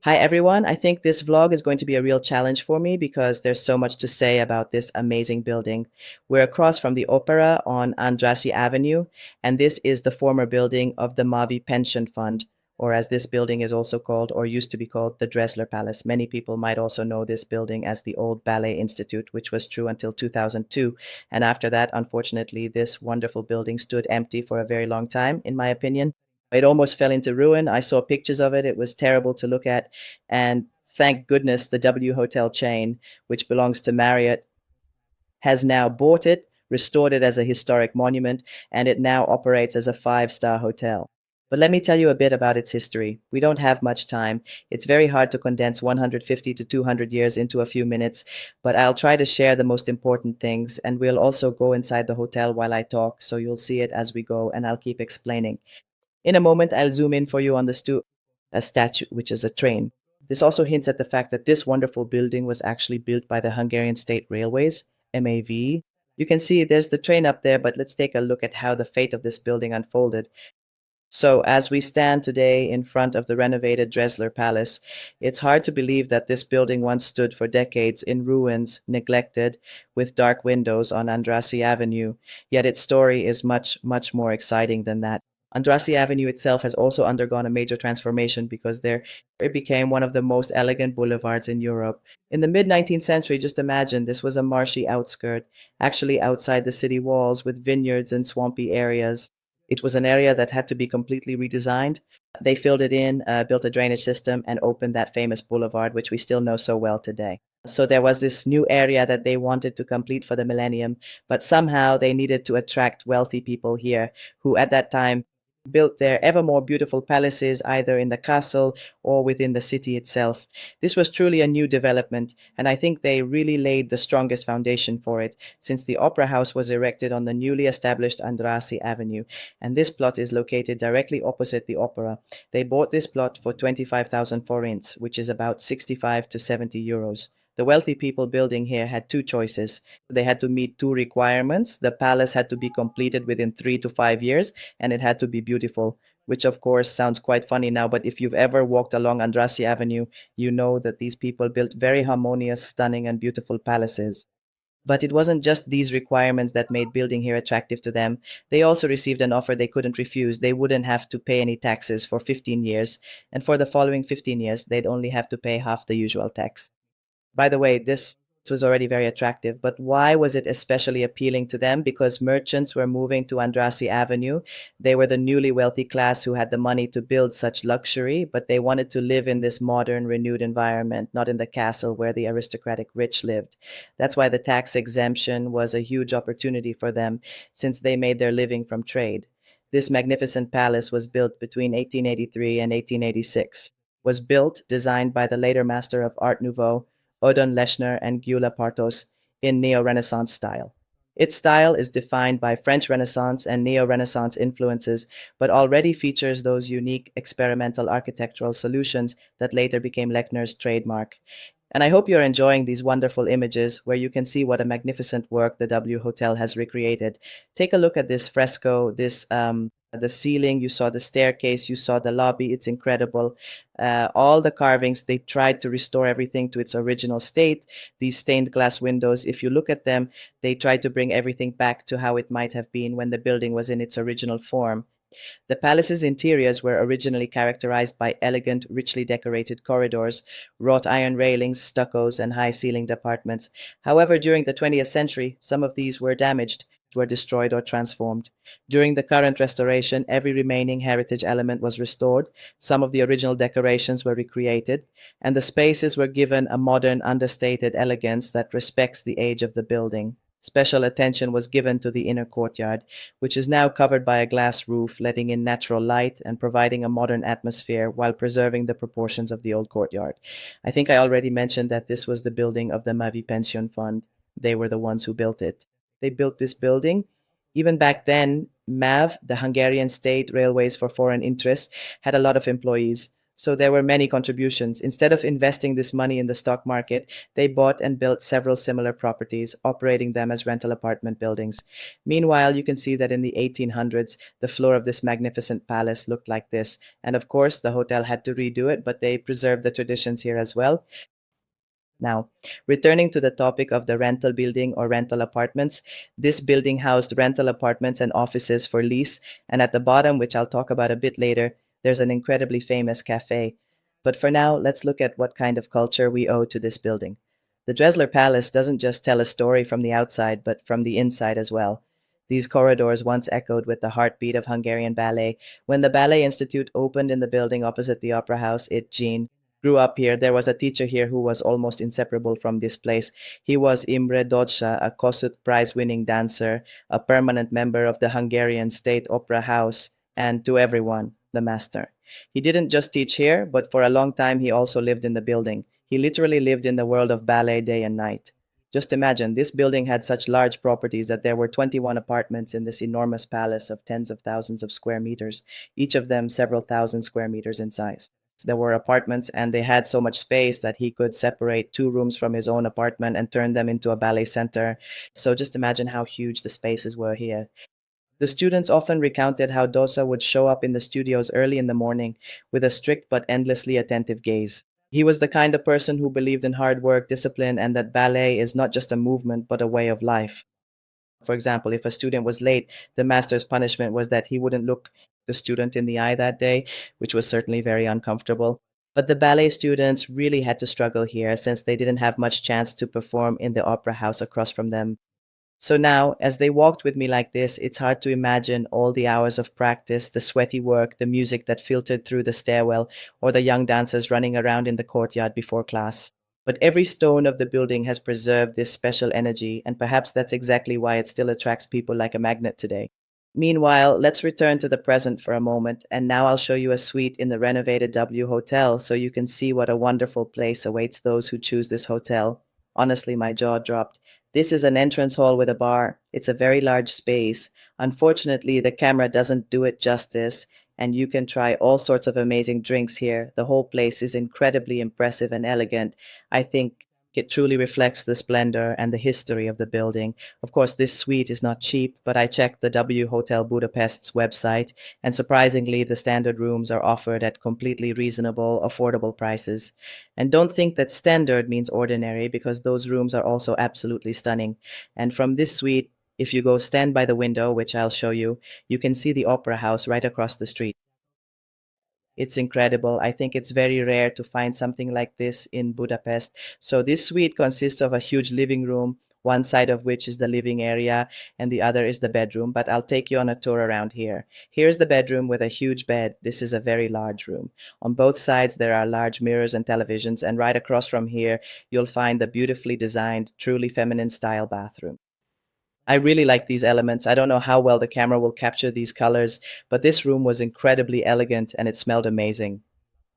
Hi everyone. I think this vlog is going to be a real challenge for me because there's so much to say about this amazing building. We're across from the opera on Andrássy Avenue, and this is the former building of the Mavi Pension Fund, or as this building is also called, or used to be called, the Drechsler Palace. Many people might also know this building as the Old Ballet Institute, which was true until 2002. And after that, unfortunately, this wonderful building stood empty for a very long time, in my opinion. It almost fell into ruin. I saw pictures of it. It was terrible to look at. And thank goodness the W Hotel chain, which belongs to Marriott, has now bought it, restored it as a historic monument, and it now operates as a five-star hotel. But let me tell you a bit about its history. We don't have much time. It's very hard to condense 150 to 200 years into a few minutes, but I'll try to share the most important things, and we'll also go inside the hotel while I talk, so you'll see it as we go, and I'll keep explaining. In a moment, I'll zoom in for you on a statue, which is a train. This also hints at the fact that this wonderful building was actually built by the Hungarian State Railways, MAV. You can see there's the train up there, but let's take a look at how the fate of this building unfolded. So, as we stand today in front of the renovated Drechsler Palace, it's hard to believe that this building once stood for decades in ruins, neglected, with dark windows on Andrássy Avenue. Yet its story is much, much more exciting than that. Andrassy Avenue itself has also undergone a major transformation because there it became one of the most elegant boulevards in Europe. In the mid 19th century, just imagine this was a marshy outskirt, actually outside the city walls with vineyards and swampy areas. It was an area that had to be completely redesigned. They filled it in, built a drainage system, and opened that famous boulevard, which we still know so well today. So there was this new area that they wanted to complete for the millennium, but somehow they needed to attract wealthy people here who at that time built their ever more beautiful palaces either in the castle or within the city itself. This was truly a new development, and I think they really laid the strongest foundation for it, since the opera house was erected on the newly established Andrássy Avenue, and this plot is located directly opposite the opera. They bought this plot for 25,000 forints, which is about 65 to 70 euros. The wealthy people building here had two choices. They had to meet two requirements. The palace had to be completed within 3 to 5 years, and it had to be beautiful, which of course sounds quite funny now, but if you've ever walked along Andrassy Avenue, you know that these people built very harmonious, stunning, and beautiful palaces. But it wasn't just these requirements that made building here attractive to them. They also received an offer they couldn't refuse. They wouldn't have to pay any taxes for 15 years, and for the following 15 years, they'd only have to pay half the usual tax. By the way, this was already very attractive, but why was it especially appealing to them? Because merchants were moving to Andrassy Avenue. They were the newly wealthy class who had the money to build such luxury, but they wanted to live in this modern, renewed environment, not in the castle where the aristocratic rich lived. That's why the tax exemption was a huge opportunity for them, since they made their living from trade. This magnificent palace was built between 1883 and 1886. Was built, designed by the later master of Art Nouveau, Ödön, Lechner, and Gyula Pártos in Neo-Renaissance style. Its style is defined by French Renaissance and Neo-Renaissance influences, but already features those unique experimental architectural solutions that later became Lechner's trademark. And I hope you're enjoying these wonderful images where you can see what a magnificent work the W Hotel has recreated. Take a look at this fresco, the ceiling, you saw the staircase, you saw the lobby, it's incredible. All the carvings, they tried to restore everything to its original state. These stained glass windows, if you look at them, they tried to bring everything back to how it might have been when the building was in its original form. The palace's interiors were originally characterized by elegant, richly decorated corridors, wrought iron railings, stuccos, and high-ceilinged apartments. However, during the 20th century, some of these were damaged, were destroyed or transformed. During the current restoration, every remaining heritage element was restored, some of the original decorations were recreated, and the spaces were given a modern, understated elegance that respects the age of the building. Special attention was given to the inner courtyard, which is now covered by a glass roof, letting in natural light and providing a modern atmosphere while preserving the proportions of the old courtyard. I think I already mentioned that this was the building of the Mavi Pension Fund. They were the ones who built it. They built this building. Even back then, MAV, the Hungarian State Railways for Foreign Interests, had a lot of employees. So there were many contributions. Instead of investing this money in the stock market, they bought and built several similar properties, operating them as rental apartment buildings. Meanwhile, you can see that in the 1800s, the floor of this magnificent palace looked like this. And of course, the hotel had to redo it, but they preserved the traditions here as well. Now, returning to the topic of the rental building or rental apartments, this building housed rental apartments and offices for lease, and at the bottom, which I'll talk about a bit later, there's an incredibly famous cafe. But for now, let's look at what kind of culture we owe to this building. The Drechsler Palace doesn't just tell a story from the outside, but from the inside as well. These corridors once echoed with the heartbeat of Hungarian ballet. When the Ballet Institute opened in the building opposite the Opera House, it Jean grew up here. There was a teacher here who was almost inseparable from this place. He was Imre Dózsa, a Kossuth Prize-winning dancer, a permanent member of the Hungarian State Opera House, and to everyone, the master. He didn't just teach here, but for a long time he also lived in the building. He literally lived in the world of ballet day and night. Just imagine, this building had such large properties that there were 21 apartments in this enormous palace of tens of thousands of square meters, each of them several thousand square meters in size. There were apartments, and they had so much space that he could separate two rooms from his own apartment and turn them into a ballet center. So just imagine how huge the spaces were here. The students often recounted how Dosa would show up in the studios early in the morning with a strict but endlessly attentive gaze. He was the kind of person who believed in hard work, discipline, and that ballet is not just a movement but a way of life. For example, if a student was late, the master's punishment was that he wouldn't look the student in the eye that day, which was certainly very uncomfortable. But the ballet students really had to struggle here since they didn't have much chance to perform in the opera house across from them. So now, as they walked with me like this, it's hard to imagine all the hours of practice, the sweaty work, the music that filtered through the stairwell, or the young dancers running around in the courtyard before class. But every stone of the building has preserved this special energy, and perhaps that's exactly why it still attracts people like a magnet today. Meanwhile, let's return to the present for a moment, and now I'll show you a suite in the renovated W Hotel so you can see what a wonderful place awaits those who choose this hotel. Honestly, my jaw dropped. This is an entrance hall with a bar. It's a very large space. Unfortunately, the camera doesn't do it justice, and you can try all sorts of amazing drinks here. The whole place is incredibly impressive and elegant. I think it truly reflects the splendor and the history of the building. Of course, this suite is not cheap, but I checked the W Hotel Budapest's website, and surprisingly, the standard rooms are offered at completely reasonable, affordable prices. And don't think that standard means ordinary, because those rooms are also absolutely stunning. And from this suite, if you go stand by the window, which I'll show you, you can see the opera house right across the street. It's incredible. I think it's very rare to find something like this in Budapest. So this suite consists of a huge living room, one side of which is the living area and the other is the bedroom, but I'll take you on a tour around here. Here's the bedroom with a huge bed. This is a very large room. On both sides there are large mirrors and televisions, and right across from here you'll find the beautifully designed, truly feminine style bathroom. I really like these elements. I don't know how well the camera will capture these colors, but this room was incredibly elegant and it smelled amazing.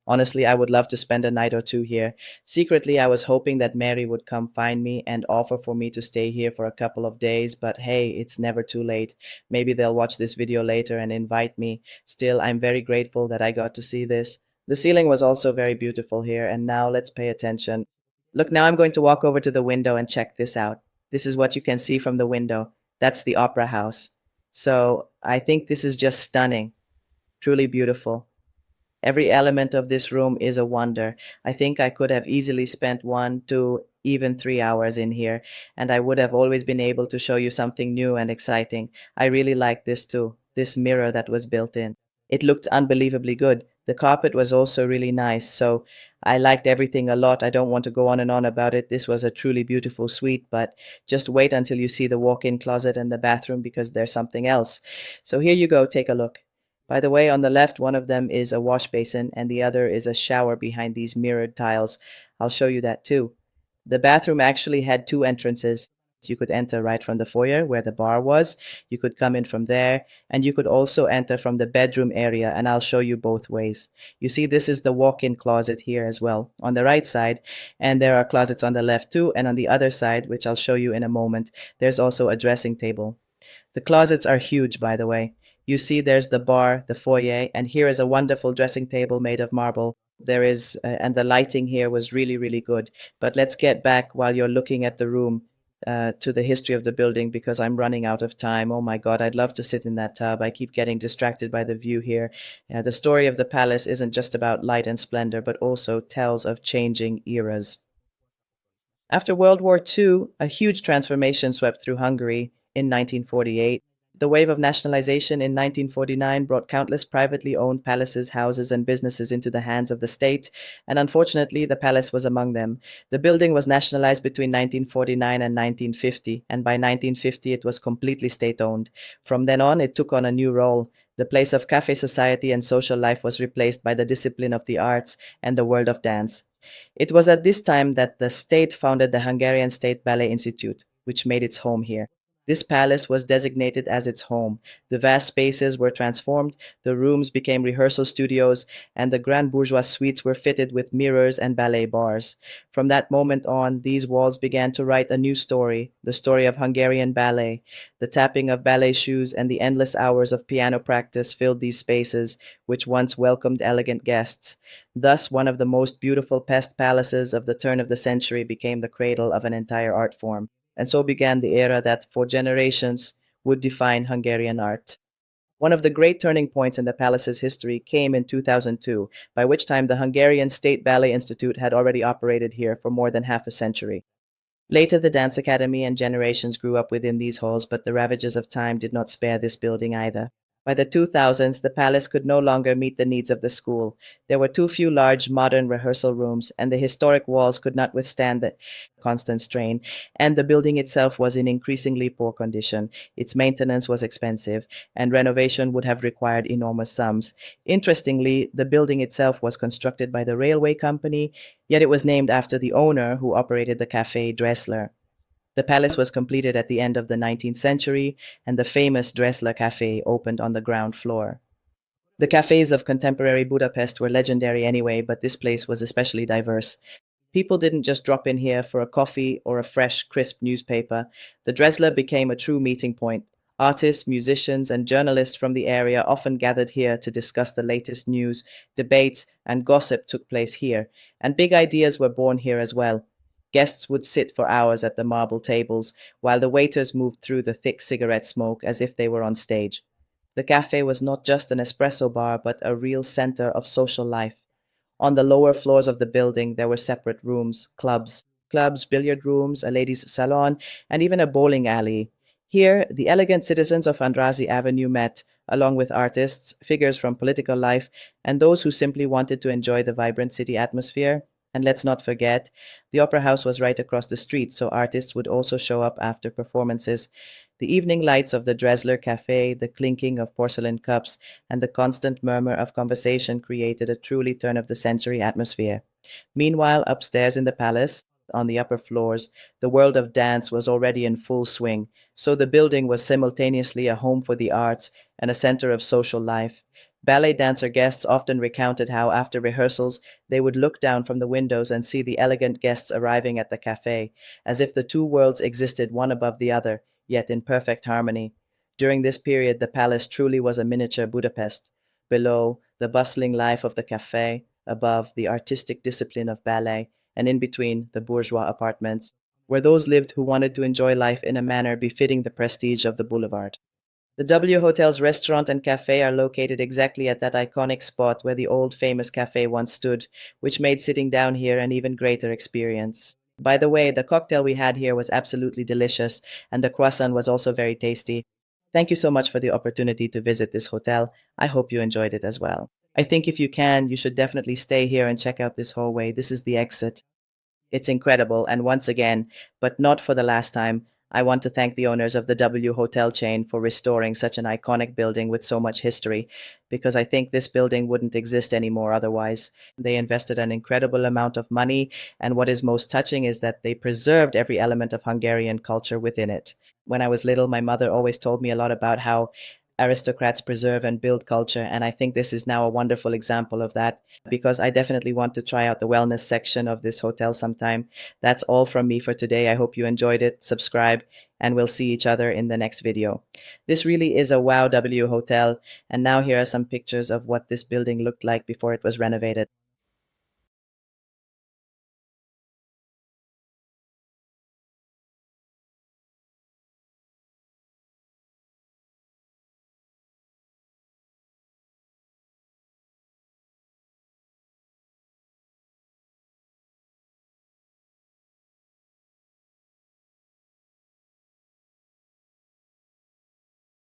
Honestly, I would love to spend a night or two here. Secretly, I was hoping that Mary would come find me and offer for me to stay here for a couple of days, but hey, it's never too late. Maybe they'll watch this video later and invite me. Still, I'm very grateful that I got to see this. The ceiling was also very beautiful here, and now let's pay attention. Look, now I'm going to walk over to the window and check this out. This is what you can see from the window. That's the opera house. So I think this is just stunning, truly beautiful. Every element of this room is a wonder. I think I could have easily spent 1, 2, even 3 hours in here, and I would have always been able to show you something new and exciting. I really like this too, this mirror that was built in. It looked unbelievably good. The carpet was also really nice, so I liked everything a lot. I don't want to go on and on about it. This was a truly beautiful suite, but just wait until you see the walk-in closet and the bathroom because there's something else. So here you go, take a look. By the way, on the left, one of them is a wash basin and the other is a shower behind these mirrored tiles. I'll show you that too. The bathroom actually had two entrances. You could enter right from the foyer where the bar was. You could come in from there, and you could also enter from the bedroom area, and I'll show you both ways. You see, this is the walk-in closet here as well, on the right side, and there are closets on the left too, and on the other side, which I'll show you in a moment, there's also a dressing table. The closets are huge, by the way. You see there's the bar, the foyer, and here is a wonderful dressing table made of marble. There is, and the lighting here was really, really good. But let's get back while you're looking at the room to the history of the building because I'm running out of time. Oh my God, I'd love to sit in that tub. I keep getting distracted by the view here. The story of the palace isn't just about light and splendor, but also tells of changing eras. After World War II, a huge transformation swept through Hungary in 1948. The wave of nationalization in 1949 brought countless privately owned palaces, houses, and businesses into the hands of the state, and unfortunately, the palace was among them. The building was nationalized between 1949 and 1950, and by 1950 it was completely state owned. From then on, it took on a new role. The place of cafe society and social life was replaced by the discipline of the arts and the world of dance. It was at this time that the state founded the Hungarian State Ballet Institute, which made its home here. This palace was designated as its home. The vast spaces were transformed, the rooms became rehearsal studios, and the grand bourgeois suites were fitted with mirrors and ballet bars. From that moment on, these walls began to write a new story, the story of Hungarian ballet. The tapping of ballet shoes and the endless hours of piano practice filled these spaces, which once welcomed elegant guests. Thus, one of the most beautiful pest palaces of the turn of the century became the cradle of an entire art form, and so began the era that, for generations, would define Hungarian art. One of the great turning points in the palace's history came in 2002, by which time the Hungarian State Ballet Institute had already operated here for more than half a century. Later, the dance academy and generations grew up within these halls, but the ravages of time did not spare this building either. By the 2000s, the palace could no longer meet the needs of the school. There were too few large, modern rehearsal rooms, and the historic walls could not withstand the constant strain, and the building itself was in increasingly poor condition. Its maintenance was expensive, and renovation would have required enormous sums. Interestingly, the building itself was constructed by the railway company, yet it was named after the owner who operated the café Dressler. The palace was completed at the end of the 19th century, and the famous Drechsler Café opened on the ground floor. The cafes of contemporary Budapest were legendary anyway, but this place was especially diverse. People didn't just drop in here for a coffee or a fresh, crisp newspaper. The Dressler became a true meeting point. Artists, musicians, and journalists from the area often gathered here to discuss the latest news, debates, and gossip took place here, and big ideas were born here as well. Guests would sit for hours at the marble tables, while the waiters moved through the thick cigarette smoke as if they were on stage. The cafe was not just an espresso bar, but a real center of social life. On the lower floors of the building, there were separate rooms, clubs, billiard rooms, a ladies' salon, and even a bowling alley. Here, the elegant citizens of Andrássy Avenue met, along with artists, figures from political life, and those who simply wanted to enjoy the vibrant city atmosphere. And let's not forget, the opera house was right across the street, so artists would also show up after performances. The evening lights of the Dressler Café, the clinking of porcelain cups, and the constant murmur of conversation created a truly turn-of-the-century atmosphere. Meanwhile, upstairs in the palace, on the upper floors, the world of dance was already in full swing, so the building was simultaneously a home for the arts and a center of social life. Ballet dancer guests often recounted how, after rehearsals, they would look down from the windows and see the elegant guests arriving at the cafe, as if the two worlds existed one above the other, yet in perfect harmony. During this period, the palace truly was a miniature Budapest. Below, the bustling life of the cafe; above, the artistic discipline of ballet; and in between, the bourgeois apartments, where those lived who wanted to enjoy life in a manner befitting the prestige of the boulevard. The W Hotel's restaurant and cafe are located exactly at that iconic spot where the old famous cafe once stood, which made sitting down here an even greater experience. By the way, the cocktail we had here was absolutely delicious, and the croissant was also very tasty. Thank you so much for the opportunity to visit this hotel. I hope you enjoyed it as well. I think if you can, you should definitely stay here and check out this hallway. This is the exit. It's incredible, and once again, but not for the last time, I want to thank the owners of the W Hotel chain for restoring such an iconic building with so much history, because I think this building wouldn't exist anymore otherwise. They invested an incredible amount of money, and what is most touching is that they preserved every element of Hungarian culture within it. When I was little, my mother always told me a lot about how aristocrats preserve and build culture, and I think this is now a wonderful example of that because I definitely want to try out the wellness section of this hotel sometime. That's all from me for today. I hope you enjoyed it. Subscribe, and we'll see each other in the next video. This really is a wow W hotel, and now here are some pictures of what this building looked like before it was renovated.